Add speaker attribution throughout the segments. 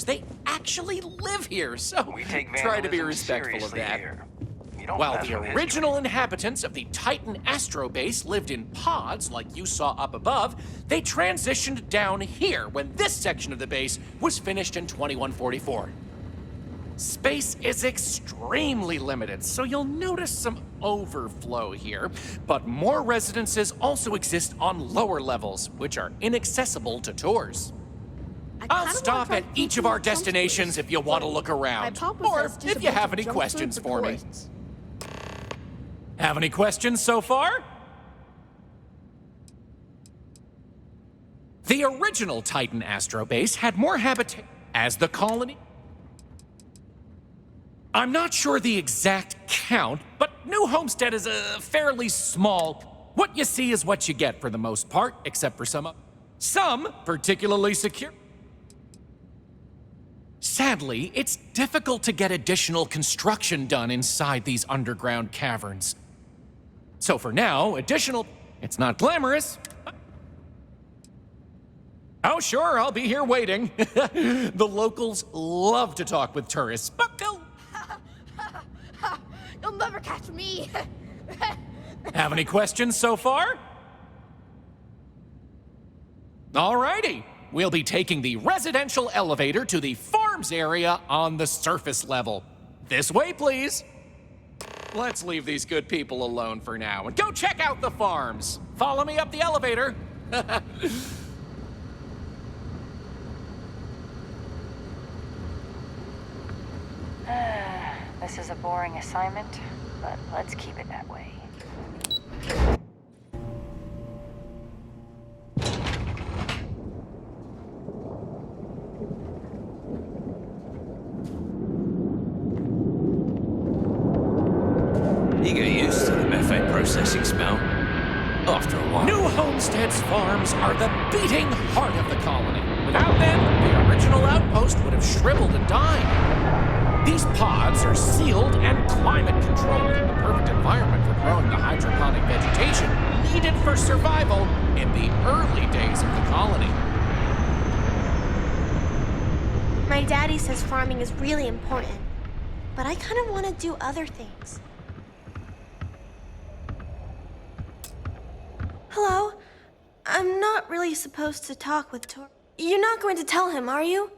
Speaker 1: visitors. They actually live here, so
Speaker 2: We take
Speaker 1: try to be
Speaker 2: vandalism
Speaker 1: respectful of
Speaker 2: seriously
Speaker 1: that.
Speaker 2: here. You don't
Speaker 1: While
Speaker 2: mess
Speaker 1: the
Speaker 2: with
Speaker 1: original inhabitants of the Titan Astrobase lived in pods like you saw up above, they transitioned down here when this section of the base was finished in 2144. Space is extremely limited, so you'll notice some overflow here, but more residences also exist on lower levels, which are inaccessible to tours. I'll stop at each of our destinations if you want to look around, or if you have any questions for me. Have any questions so far? The original Titan Astrobase had more habitat as the colony. I'm not sure the exact count, but New Homestead is a fairly small. What you see is what you get for the most part, except for some particularly secure. Sadly, it's difficult to get additional construction done inside these underground caverns. So for now, it's not glamorous. Oh sure, I'll be here waiting. The locals love to talk with tourists, but they'll...
Speaker 3: You'll never catch me!
Speaker 1: Have any questions so far? Alrighty, we'll be taking the residential elevator to the farms area on the surface level. This way, please. Let's leave these good people alone for now and go check out the farms. Follow me up the elevator.
Speaker 4: This is a boring assignment, but let's keep it that way.
Speaker 5: You get used to the methane processing smell. After a while.
Speaker 1: New Homestead's farms are the beating heart of the colony. Without them, the original outpost would have shriveled and died. These pods are sealed and climate controlled, the perfect environment for growing the hydroponic vegetation needed for survival in the early days of the colony.
Speaker 3: My daddy says farming is really important, but I kind of want to do other things. Hello? I'm not really supposed to talk with Tor. You're not going to tell him, are you?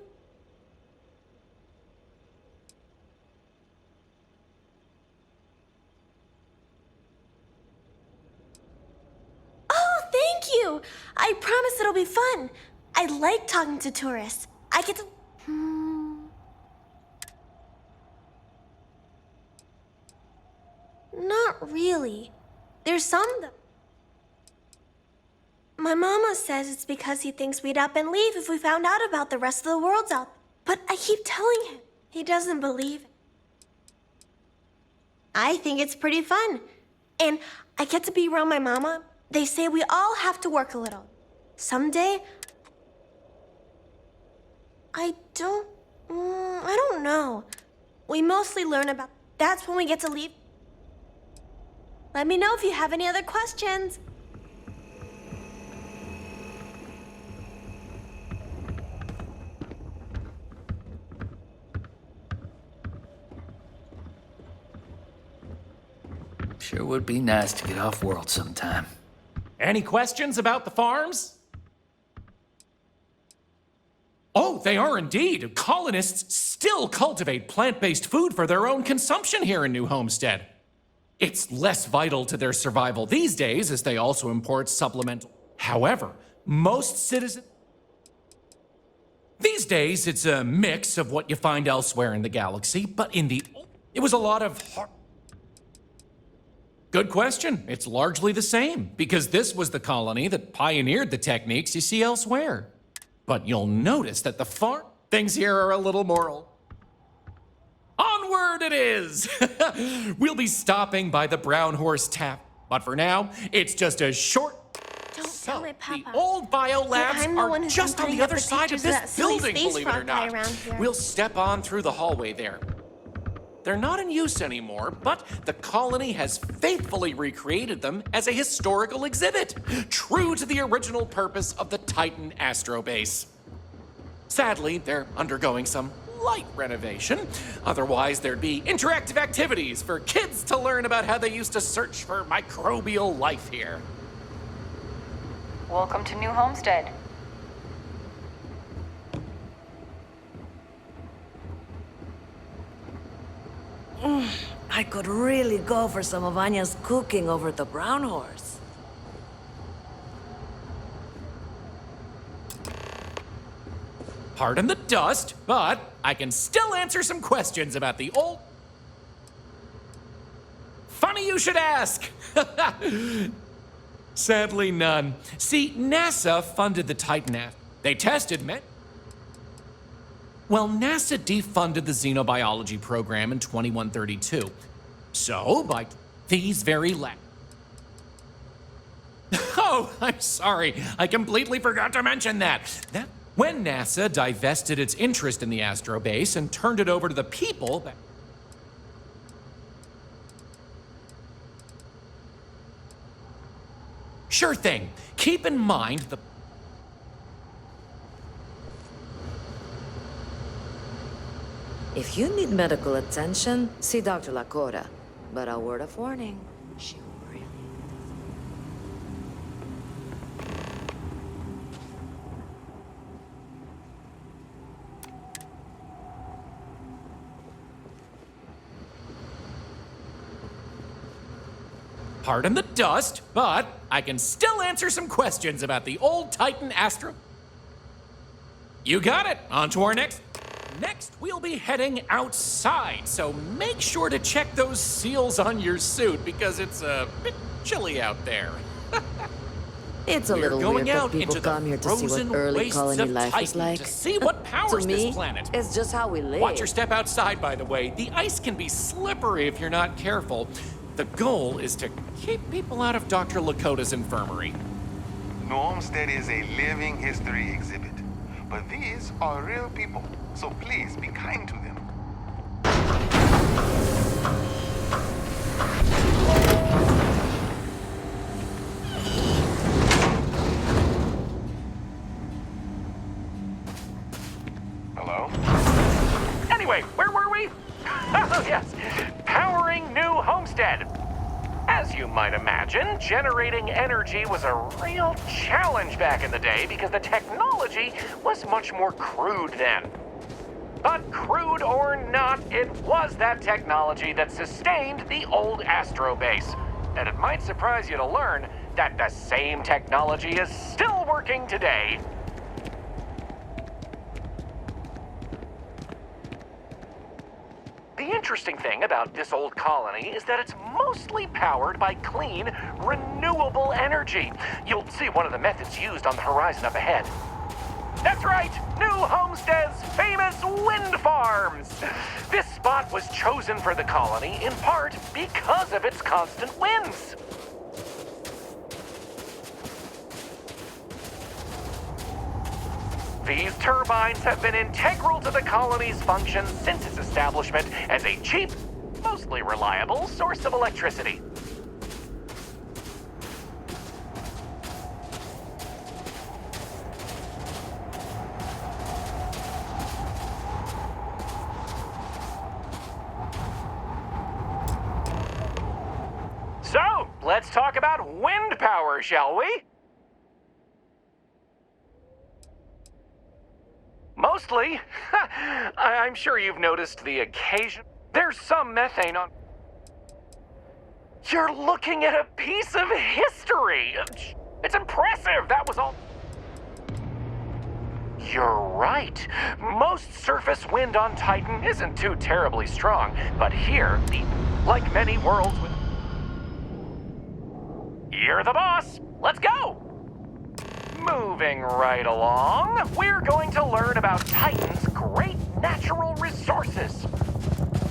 Speaker 3: Oh, thank you! I promise it'll be fun. I like talking to tourists. I get to... Not really. There's some that... My mama says it's because he thinks we'd up and leave if we found out about the rest of the world's out. But I keep telling him. He doesn't believe it. I think it's pretty fun. And I get to be around my mama. They say we all have to work a little. Someday... I don't know. We mostly learn about... That's when we get to leave. Let me know if you have any other questions.
Speaker 5: Sure would be nice to get off world sometime.
Speaker 1: Any questions about the farms? Oh, they are indeed. Colonists still cultivate plant-based food for their own consumption here in New Homestead. It's less vital to their survival these days as they also import supplemental. However, most citizens... These days, it's a mix of what you find elsewhere in the galaxy, but it was a lot of Good question. It's largely the same, because this was the colony that pioneered the techniques you see elsewhere. But you'll notice that things here are a little more... Onward it is! We'll be stopping by the Brown Horse Tap. But for now, it's just a short...
Speaker 3: Don't tell my papa.
Speaker 1: The old biolabs are just on the other side of this building, believe it or not. We'll step on through the hallway there. They're not in use anymore, but the colony has faithfully recreated them as a historical exhibit, true to the original purpose of the Titan Astrobase. Sadly, they're undergoing some light renovation. Otherwise, there'd be interactive activities for kids to learn about how they used to search for microbial life here.
Speaker 4: Welcome to New Homestead.
Speaker 2: I could really go for some of Anya's cooking over the brown horse.
Speaker 1: Pardon the dust, but I can still answer some questions about the old... Funny you should ask! Sadly, none. See, NASA funded the Titan app. They tested Well, NASA defunded the xenobiology program in 2132. So, by these very Oh, I'm sorry. I completely forgot to mention that. When NASA divested its interest in the astrobase and turned it over to the people... Sure thing. Keep in mind the...
Speaker 2: If you need medical attention, see Dr. Lakota. But a word of warning, she really...
Speaker 1: Pardon the dust, but I can still answer some questions about the old Titan Astro... You got it. On to our next... Next, we'll be heading outside, so make sure to check those seals on your suit because it's a bit chilly out there.
Speaker 2: It's a little weird that people come here to see what early colony life is like.
Speaker 1: To see what powers
Speaker 2: To me,
Speaker 1: this planet.
Speaker 2: it's just how we live.
Speaker 1: Watch your step outside, by the way. The ice can be slippery if you're not careful. The goal is to keep people out of Dr. Lakota's infirmary.
Speaker 6: New Homestead is a living history exhibit. But these are real people, so please be kind to them. Hello?
Speaker 1: Anyway, where were we? Oh, yes. Powering New Homestead. As you might imagine, generating energy was a real challenge back in the day because the technology was much more crude then. But crude or not, it was that technology that sustained the old astrobase. And it might surprise you to learn that the same technology is still working today. The interesting thing about this old colony is that it's mostly powered by clean, renewable energy. You'll see one of the methods used on the horizon up ahead. That's right! New Homestead's famous wind farms! This spot was chosen for the colony in part because of its constant winds. These turbines have been integral to the colony's function since its establishment as a cheap, mostly reliable source of electricity. So, let's talk about wind power, shall we? Mostly. I'm sure you've noticed the occasion. There's some methane on... You're looking at a piece of history. It's impressive. That was all... You're right. Most surface wind on Titan isn't too terribly strong, but here, like many worlds with... You're the boss. Let's go. Moving right along, we're going to learn about Titan's great natural resources.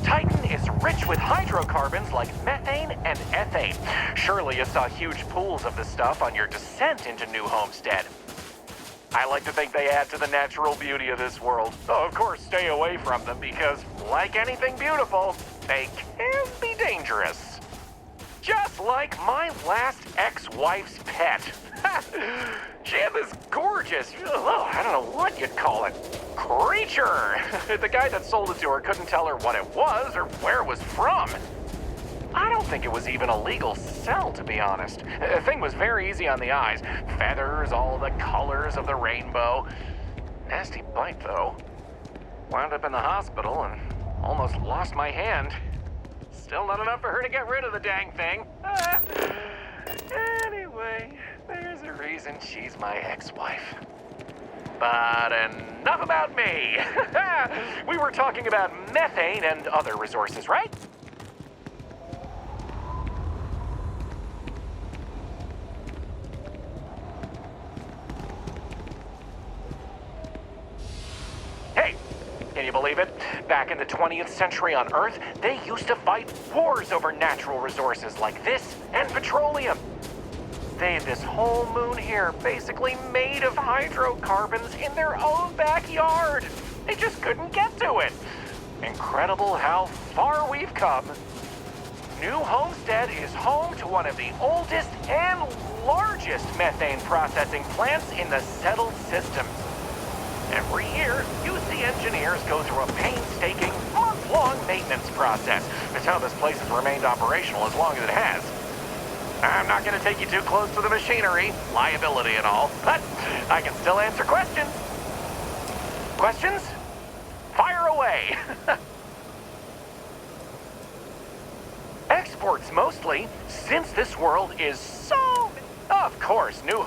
Speaker 1: Titan is rich with hydrocarbons like methane and ethane. Surely you saw huge pools of the stuff on your descent into New Homestead. I like to think they add to the natural beauty of this world. Though, of course, stay away from them because, like anything beautiful, they can be dangerous. Just like my last ex-wife's pet. She had this gorgeous, I don't know what you'd call it,
Speaker 7: creature. The guy that sold it to her couldn't tell her what it was or where it was from. I don't think it was even a legal sell, to be honest. The thing was very easy on the eyes. Feathers, all the colors of the rainbow. Nasty bite, though. Wound up in the hospital and almost lost my hand. Still not enough for her to get rid of the dang thing. Anyway, there's a reason she's my ex-wife. But enough about me. We were talking about methane and other resources, right? Hey, can you believe it? Back in the 20th century on Earth, they used to fight wars over natural resources like this and petroleum. They had this whole moon here basically made of hydrocarbons in their own backyard. They just couldn't get to it. Incredible how far we've come. New Homestead is home to one of the oldest and largest methane processing plants in the settled system. Every year, UC engineers go through a painstaking, month-long maintenance process. That's how this place has remained operational as long as it has. I'm not going to take you too close to the machinery, liability and all, but I can still answer questions. Questions? Fire away. Exports mostly, since this world is so... Of course, new...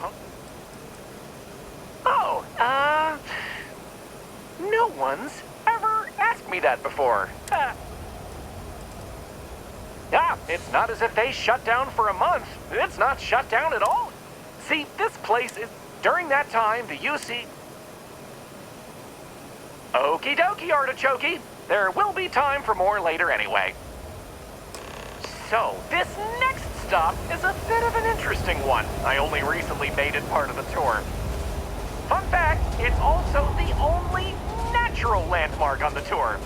Speaker 7: Oh, no one's ever asked me that before. It's not as if they shut down for a month. It's not shut down at all. See, this place is... During that time, the UC... Okie dokie, artichokey. There will be time for more later anyway. So, this next stop is a bit of an interesting one. I only recently made it part of the tour. Fun fact, it's also the only natural landmark on the tour.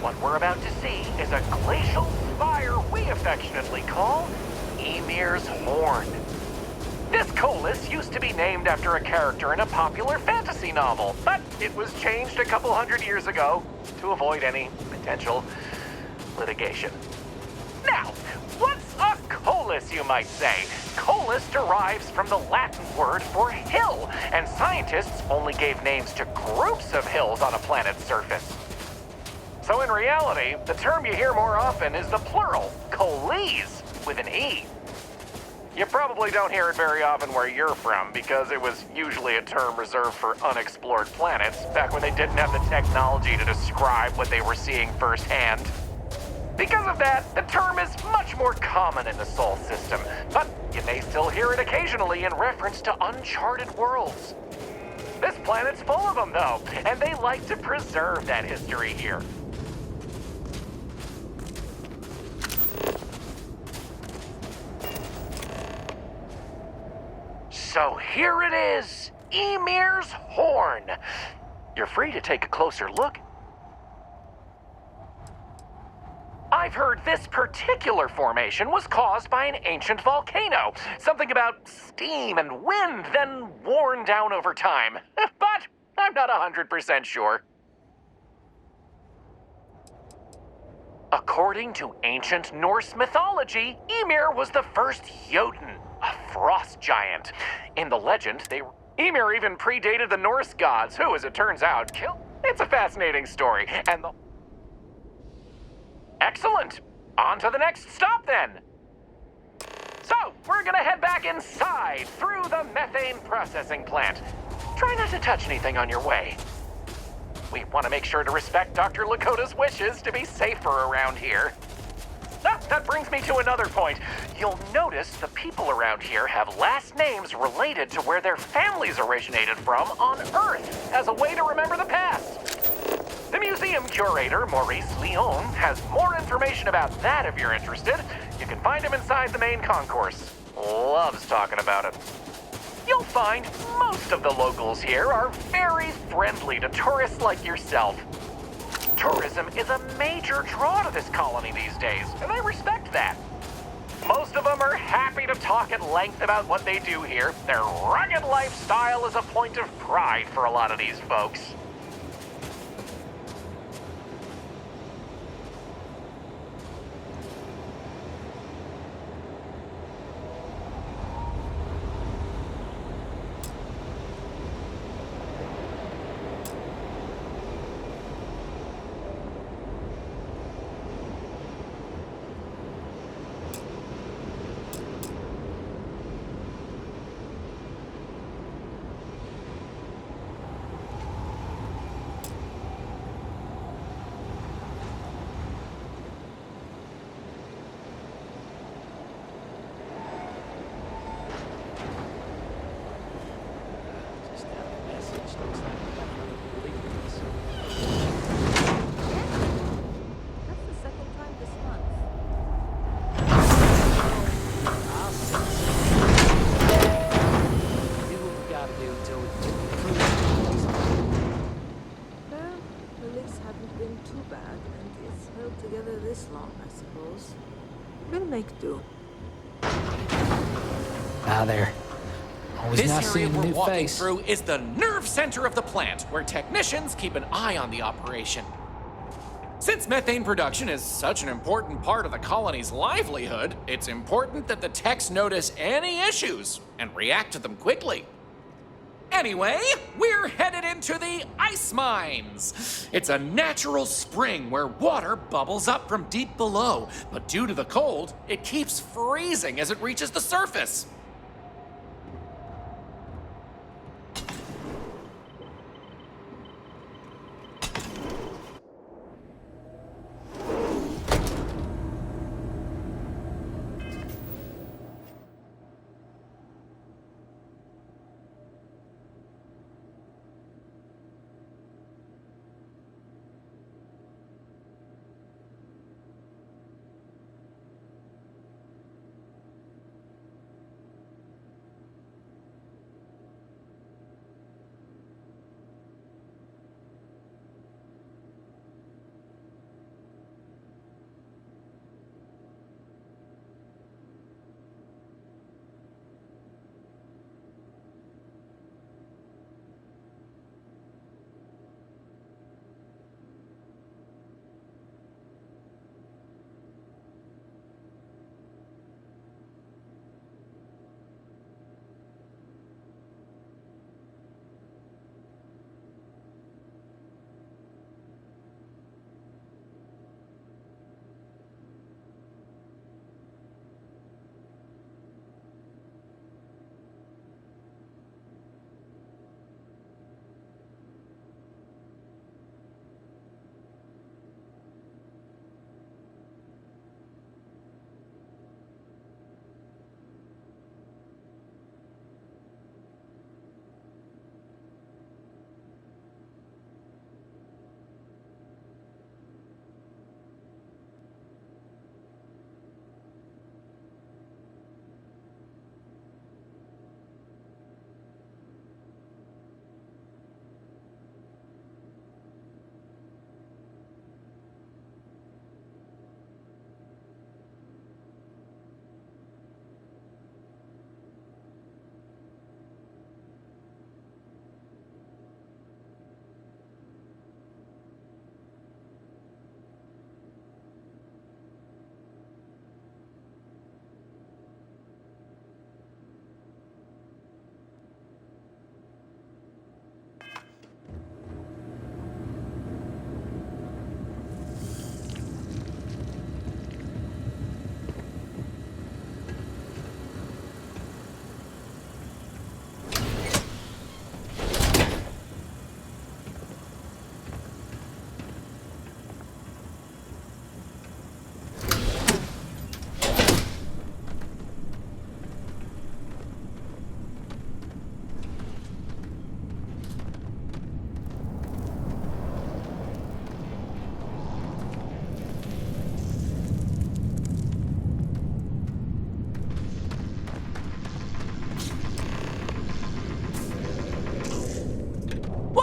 Speaker 7: What we're about to see is a glacial spire we affectionately call Ymir's Horn. This colus used to be named after a character in a popular fantasy novel, but it was changed a couple hundred years ago to avoid any potential litigation. Now, what's a colus, you might say? Colus derives from the Latin word for hill, and scientists only gave names to groups of hills on a planet's surface. So in reality, the term you hear more often is the plural, coles, with an E. You probably don't hear it very often where you're from, because it was usually a term reserved for unexplored planets, back when they didn't have the technology to describe what they were seeing firsthand. Because of that, the term is much more common in the Sol system, but you may still hear it occasionally in reference to uncharted worlds. This planet's full of them, though, and they like to preserve that history here. So here it is, Ymir's Horn. You're free to take a closer look. I've heard this particular formation was caused by an ancient volcano. Something about steam and wind, then worn down over time. But I'm not 100% sure. According to ancient Norse mythology, Ymir was the first Jotun, a frost giant. In the legend, Ymir even predated the Norse gods, who, as it turns out, killed... It's a fascinating story, and the... Excellent! On to the next stop, then! So, we're gonna head back inside, through the methane processing plant. Try not to touch anything on your way. We want to make sure to respect Dr. Lakota's wishes to be safer around here. That brings me to another point. You'll notice the people around here have last names related to where their families originated from on Earth, as a way to remember the past. The museum curator, Maurice Leon, has more information about that if you're interested. You can find him inside the main concourse. Loves talking about it. You'll find most of the locals here are very friendly to tourists like yourself. Tourism is a major draw to this colony these days, and I respect that. Most of them are happy to talk at length about what they do here. Their rugged lifestyle is a point of pride for a lot of these folks.
Speaker 2: haven't been too bad, and it's held together this long, I suppose. We'll make do.
Speaker 5: Ah, there. Always
Speaker 1: This
Speaker 5: nice
Speaker 1: area
Speaker 5: seeing a
Speaker 1: we're
Speaker 5: new
Speaker 1: walking
Speaker 5: face.
Speaker 1: through is the nerve center of the plant, where technicians keep an eye on the operation. Since methane production is such an important part of the colony's livelihood, it's important that the techs notice any issues and react to them quickly. Anyway, we're headed into the ice mines. It's a natural spring where water bubbles up from deep below, but due to the cold, it keeps freezing as it reaches the surface.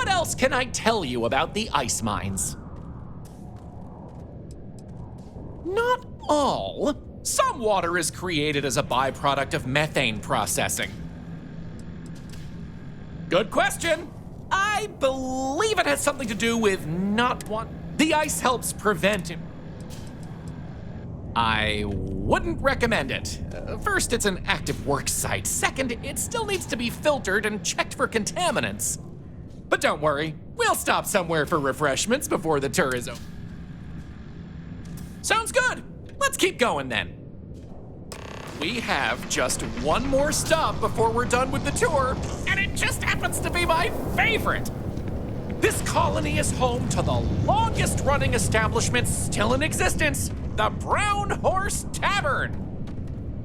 Speaker 1: What else can I tell you about the ice mines? Not all. Some water is created as a byproduct of methane processing. Good question. I believe it has something to do with not want. The ice helps prevent it. I wouldn't recommend it. First, it's an active work site. Second, it still needs to be filtered and checked for contaminants. But don't worry, we'll stop somewhere for refreshments before the tour is over. Sounds good. Let's keep going then. We have just one more stop before we're done with the tour, and it just happens to be my favorite. This colony is home to the longest running establishment still in existence, the Brown Horse Tavern.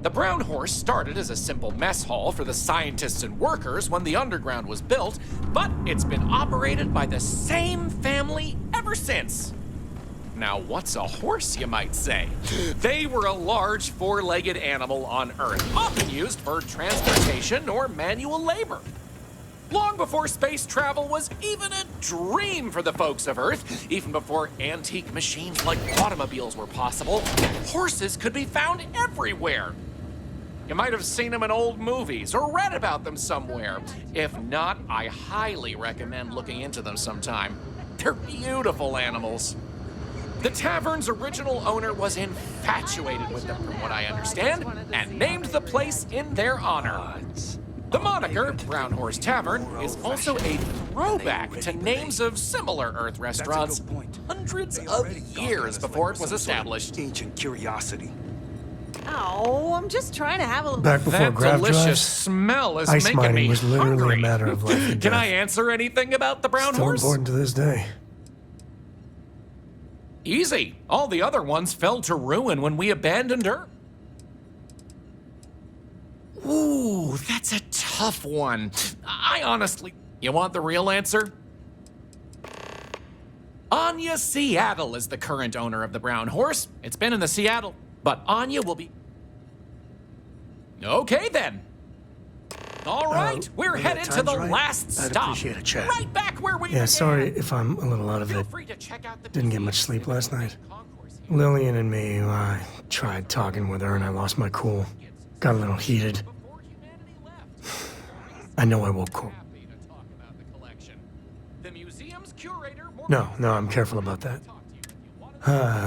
Speaker 1: The Brown Horse started as a simple mess hall for the scientists and workers when the underground was built, but it's been operated by the same family ever since. Now, what's a horse, you might say? They were a large four-legged animal on Earth, often used for transportation or manual labor. Long before space travel was even a dream for the folks of Earth, even before antique machines like automobiles were possible, horses could be found everywhere. You might have seen them in old movies or read about them somewhere. If not, I highly recommend looking into them sometime. They're beautiful animals. The tavern's original owner was infatuated with them, from what I understand, and named the place in their honor. The moniker, Brown Horse Tavern, is also a throwback to names of similar Earth restaurants hundreds of years before it was established.
Speaker 8: Ancient curiosity.
Speaker 9: Oh, I'm just trying to have a little.
Speaker 10: Back before
Speaker 1: That
Speaker 10: grav
Speaker 1: delicious
Speaker 10: drives,
Speaker 1: smell is
Speaker 10: ice
Speaker 1: making
Speaker 10: mining
Speaker 1: me
Speaker 10: was literally
Speaker 1: hungry.
Speaker 10: a matter of life and
Speaker 1: Can
Speaker 10: death.
Speaker 1: I answer anything about the Brown
Speaker 10: Still
Speaker 1: Horse?
Speaker 10: important to this day.
Speaker 1: Easy. All the other ones fell to ruin when we abandoned her. Ooh, that's a tough one. I honestly... You want the real answer? Anya Seattle is the current owner of the Brown Horse. It's been in the Seattle, but Anya will be... Okay, then. All right, we're
Speaker 10: when
Speaker 1: headed
Speaker 10: that
Speaker 1: to the
Speaker 10: time's right,
Speaker 1: last
Speaker 10: I'd
Speaker 1: stop.
Speaker 10: appreciate a chat.
Speaker 1: Right back where we
Speaker 10: Yeah,
Speaker 1: began.
Speaker 10: sorry if I'm a little out of
Speaker 1: Feel
Speaker 10: it.
Speaker 1: free to check out the
Speaker 10: Didn't get much
Speaker 1: museum.
Speaker 10: sleep last night. Lillian and me, I tried talking with her and I lost my cool. Got a little heated.
Speaker 1: Before humanity left.
Speaker 10: I know I woke up.
Speaker 1: Happy to talk about the collection. The museum's curator.
Speaker 10: No, I'm careful about that.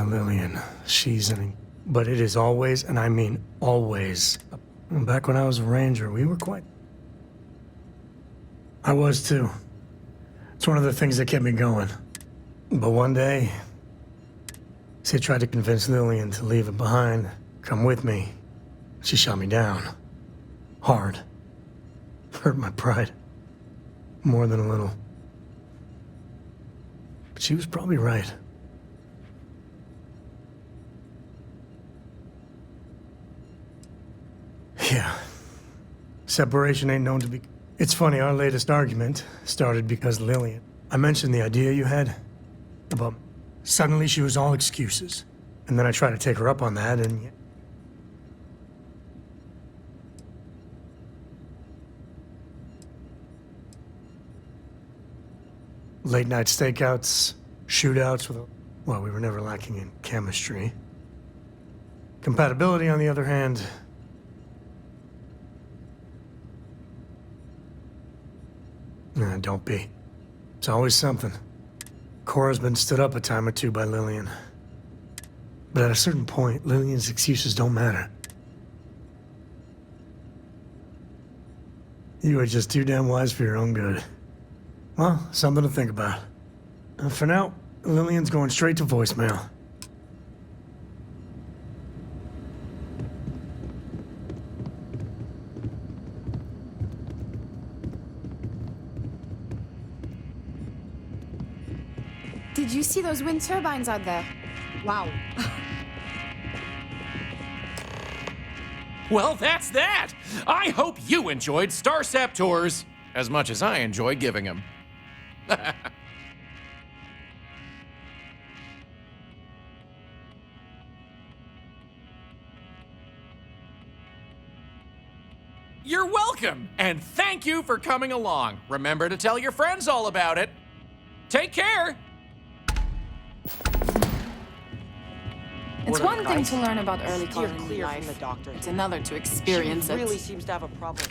Speaker 10: Lillian, she's an... But it is always, and I mean always. Back when I was a ranger, we were quite... I was too. It's one of the things that kept me going. But one day, Sid tried to convince Lillian to leave it behind, come with me. She shot me down. Hard. Hurt my pride. More than a little. But she was probably right. Yeah. Separation ain't known to be... It's funny, our latest argument started because Lillian... I mentioned the idea you had about... Suddenly she was all excuses. And then I tried to take her up on that, and... Late night stakeouts, shootouts with... Well, we were never lacking in chemistry. Compatibility, on the other hand... Nah, don't be. It's always something. Cora's been stood up a time or two by Lillian. But at a certain point, Lillian's excuses don't matter. You are just too damn wise for your own good. Well, something to think about. For now, Lillian's going straight to voicemail.
Speaker 11: Did you see those wind turbines out there? Wow.
Speaker 1: Well, that's that. I hope you enjoyed Starsap tours as much as I enjoy giving them. You're welcome, and thank you for coming along. Remember to tell your friends all about it. Take care.
Speaker 11: It's
Speaker 9: What a
Speaker 11: one thing
Speaker 9: nice-
Speaker 11: to learn about early
Speaker 9: Steer
Speaker 11: colony
Speaker 9: clear from
Speaker 11: life.
Speaker 9: the doctor.
Speaker 11: It's another to experience
Speaker 9: She
Speaker 11: it.
Speaker 9: really seems to have a problem.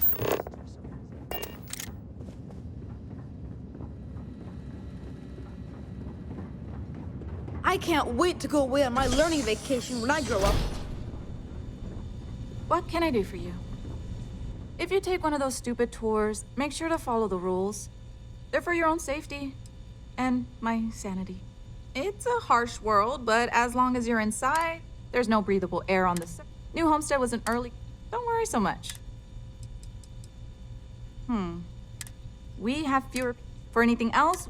Speaker 12: I can't wait to go away on my learning vacation when I grow up.
Speaker 11: What can I do for you? If you take one of those stupid tours, make sure to follow the rules. They're for your own safety and my sanity. It's a harsh world, but as long as you're inside, there's no breathable air on the New Homestead was an early... Don't worry so much. We have fewer... For anything else?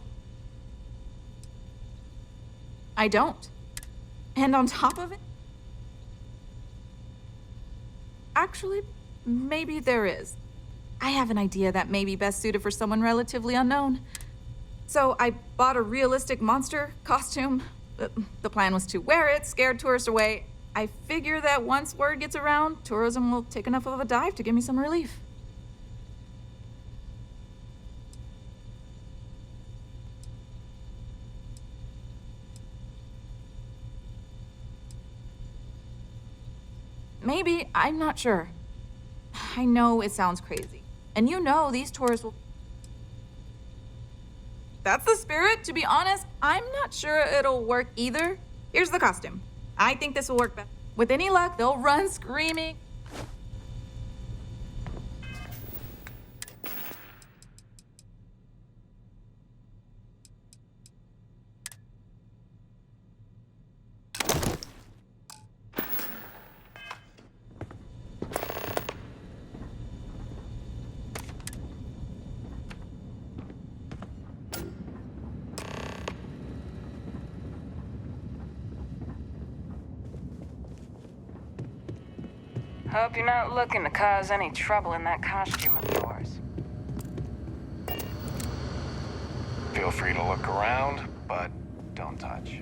Speaker 11: I don't. And on top of it... Actually, maybe there is. I have an idea that may be best suited for someone relatively unknown. So I bought a realistic monster costume. The plan was to wear it, scare tourists away. I figure that once word gets around, tourism will take enough of a dive to give me some relief. Maybe, I'm not sure. I know it sounds crazy. And you know these tours will... That's the spirit. To be honest, I'm not sure it'll work either. Here's the costume. I think this will work better. With any luck, they'll run screaming.
Speaker 4: Hope you're not looking to cause any trouble in that costume of yours.
Speaker 6: Feel free to look around, but don't touch.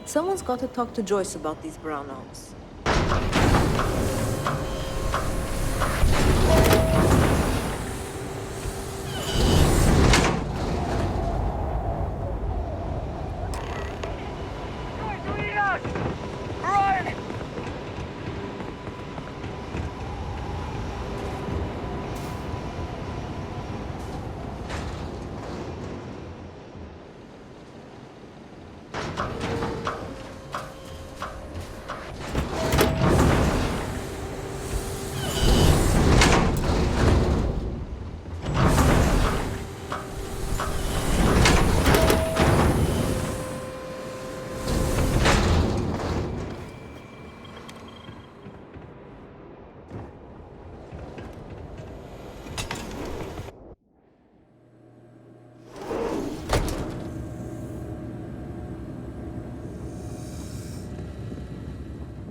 Speaker 12: Someone's got to talk to Joyce about these brown oaks.
Speaker 7: Run!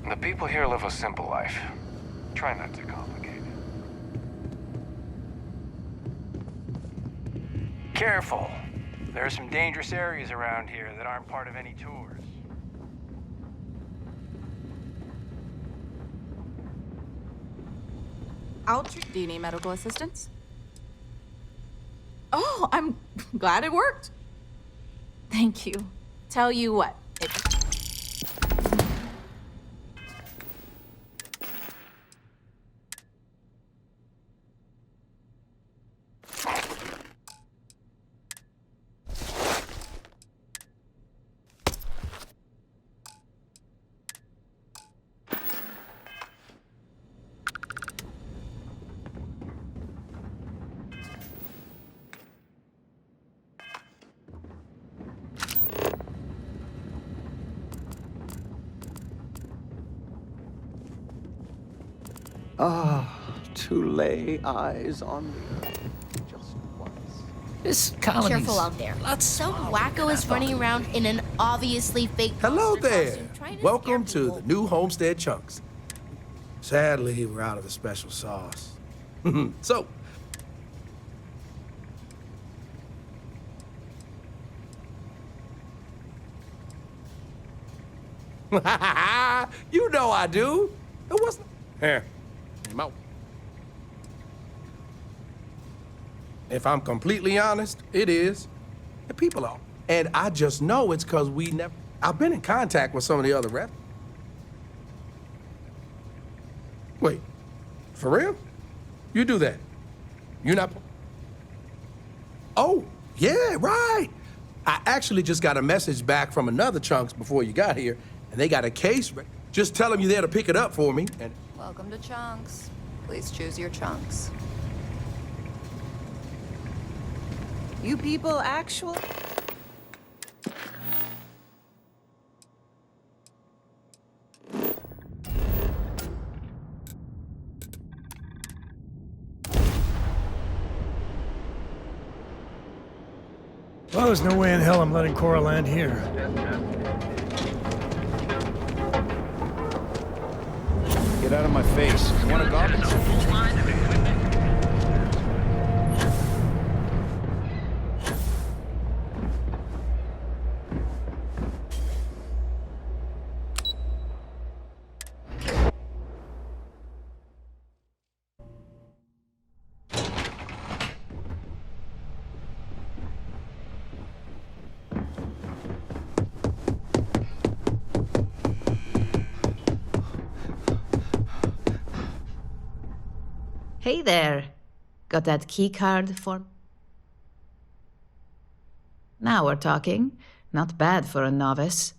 Speaker 6: The people here live a simple life. Try not to complicate it.
Speaker 8: Careful. There are some dangerous areas around here that aren't part of any tours.
Speaker 11: Do you need medical assistance? Oh, I'm glad it worked. Thank you. Tell you what.
Speaker 13: To lay eyes on the earth just once.
Speaker 5: This colony's...
Speaker 3: Careful out there. Some wacko is running around in an obviously fake.
Speaker 14: Hello there.
Speaker 3: Welcome
Speaker 14: Welcome to the new Homestead Chunks. Sadly, we're out of the special sauce. So, you know I do. It wasn't. Here, him out. If I'm completely honest, it is. The people are. And I just know it's because we never. I've been in contact with some of the other reps. Wait, for real? You do that? You're not. Oh, yeah, right. I actually just got a message back from another Chunks before you got here, and they got a case. Just tell them you're there to pick it up for me. And
Speaker 4: Welcome to Chunks. Please choose your chunks.
Speaker 9: You people actually...
Speaker 10: Well, there's no way in hell I'm letting Cora land here.
Speaker 5: Get out of my face. You want a garbage?
Speaker 15: Hey there. Got that key card for... Now we're talking. Not bad for a novice.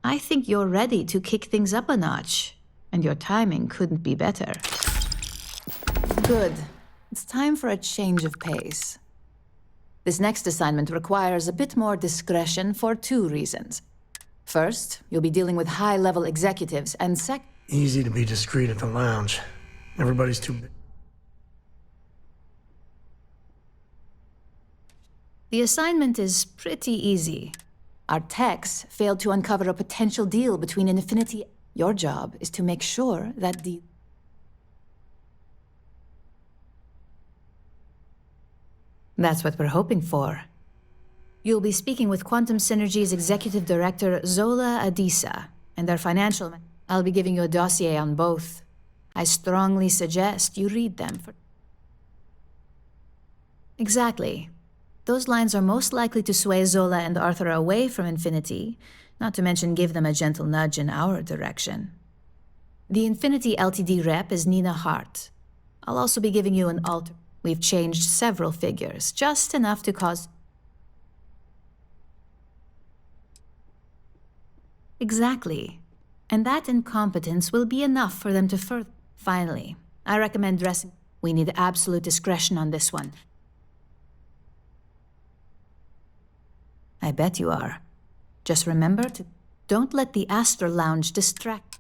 Speaker 15: I think you're ready to kick things up a notch, and your timing couldn't be better. Good. It's time for a change of pace. This next assignment requires a bit more discretion for 2 reasons. First, you'll be dealing with high-level executives, and
Speaker 10: Easy to be discreet at the lounge. Everybody's too big.
Speaker 15: The assignment is pretty easy. Our techs failed to uncover a potential deal between Infinity. Your job is to make sure that deal. That's what we're hoping for. You'll be speaking with Quantum Synergy's Executive Director, Zola Adisa, and their financial... I'll be giving you a dossier on both. I strongly suggest you read them for... Exactly. Those lines are most likely to sway Zola and Arthur away from Infinity, not to mention give them a gentle nudge in our direction. The Infinity Ltd rep is Nina Hart. I'll also be giving you an alter... We've changed several figures, just enough to cause... Exactly. And that incompetence will be enough for them to further... Finally, I recommend dressing... We need absolute discretion on this one. I bet you are. Just remember to... Don't let the Astor Lounge distract...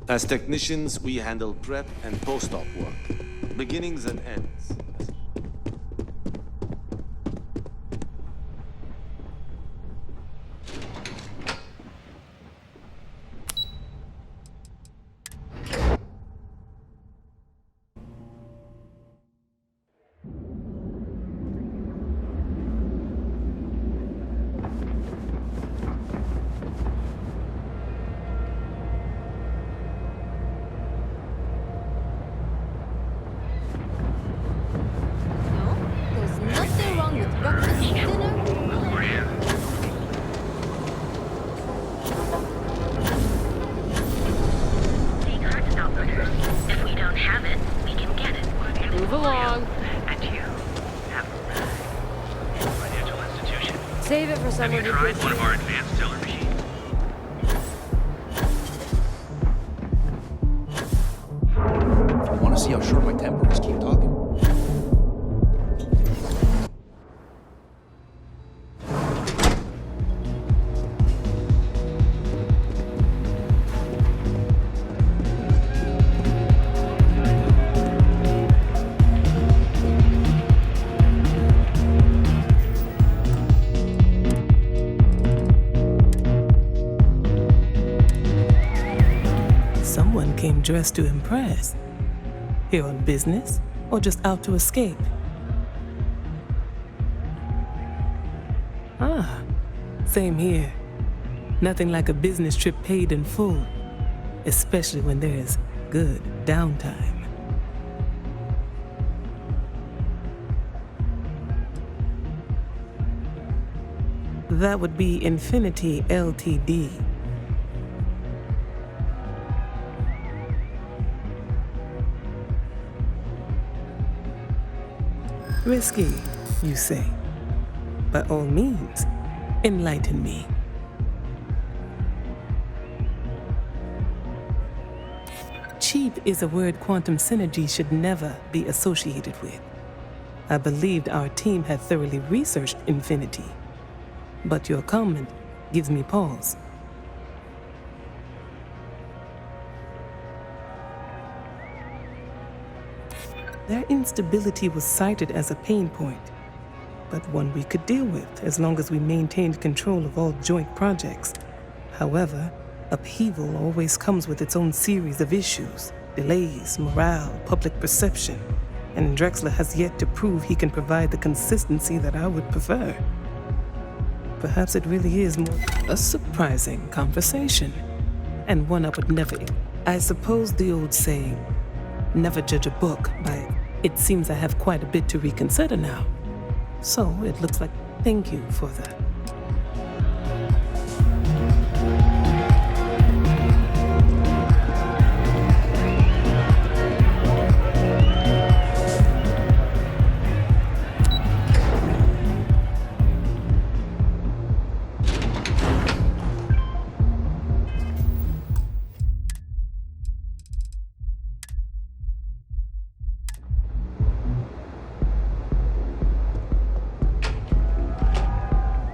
Speaker 16: As technicians, we handle prep and post-op work, beginnings and ends.
Speaker 2: Save it for someone who
Speaker 5: tried one of our advanced teller machines?
Speaker 17: Want to see how short my temper is? Keep talking.
Speaker 18: Dressed to impress. Here on business, or just out to escape? Ah, same here. Nothing like a business trip paid in full, especially when there's good downtime. That would be Infinity Ltd. Risky, you say? By all means, enlighten me. Cheap is a word quantum synergy should never be associated with. I believed our team had thoroughly researched Infinity, but your comment gives me pause. Their instability was cited as a pain point, but one we could deal with as long as we maintained control of all joint projects. However, upheaval always comes with its own series of issues, delays, morale, public perception, and Drexler has yet to prove he can provide the consistency that I would prefer. Perhaps it really is more a surprising conversation, and one I would never. I suppose the old saying, never judge a book by it seems I have quite a bit to reconsider now. So it looks like thank you for that.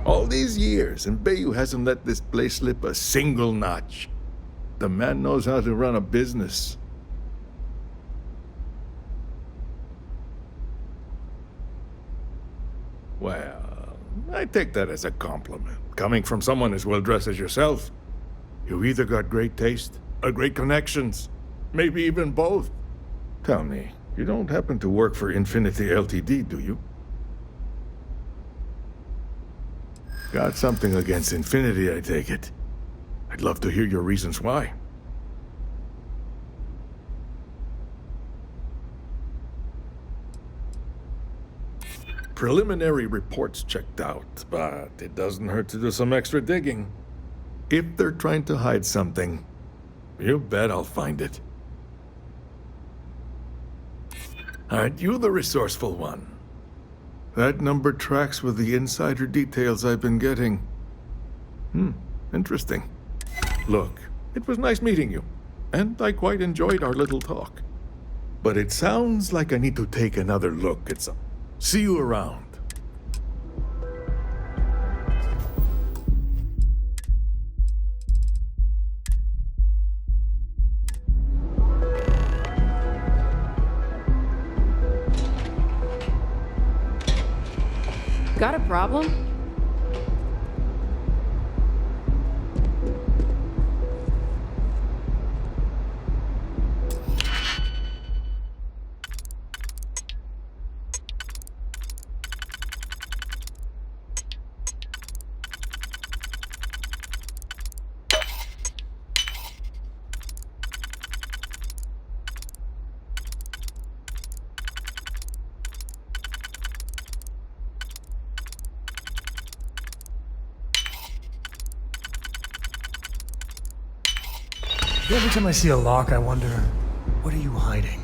Speaker 19: All these years, and Bayou hasn't let this place slip a single notch. The man knows how to run a business. Well, I take that as a compliment. Coming from someone as well-dressed as yourself, you either got great taste or great connections. Maybe even both. Tell me, you don't happen to work for Infinity Ltd, do you? Got something against Infinity, I take it. I'd love to hear your reasons why. Preliminary reports checked out, but it doesn't hurt to do some extra digging. If they're trying to hide something, you bet I'll find it. Aren't you the resourceful one? That number tracks with the insider details I've been getting. Interesting. Look, it was nice meeting you, and I quite enjoyed our little talk. But it sounds like I need to take another look at some. See you around.
Speaker 20: Got a problem?
Speaker 10: Every time I see a lock, I wonder, what are you hiding?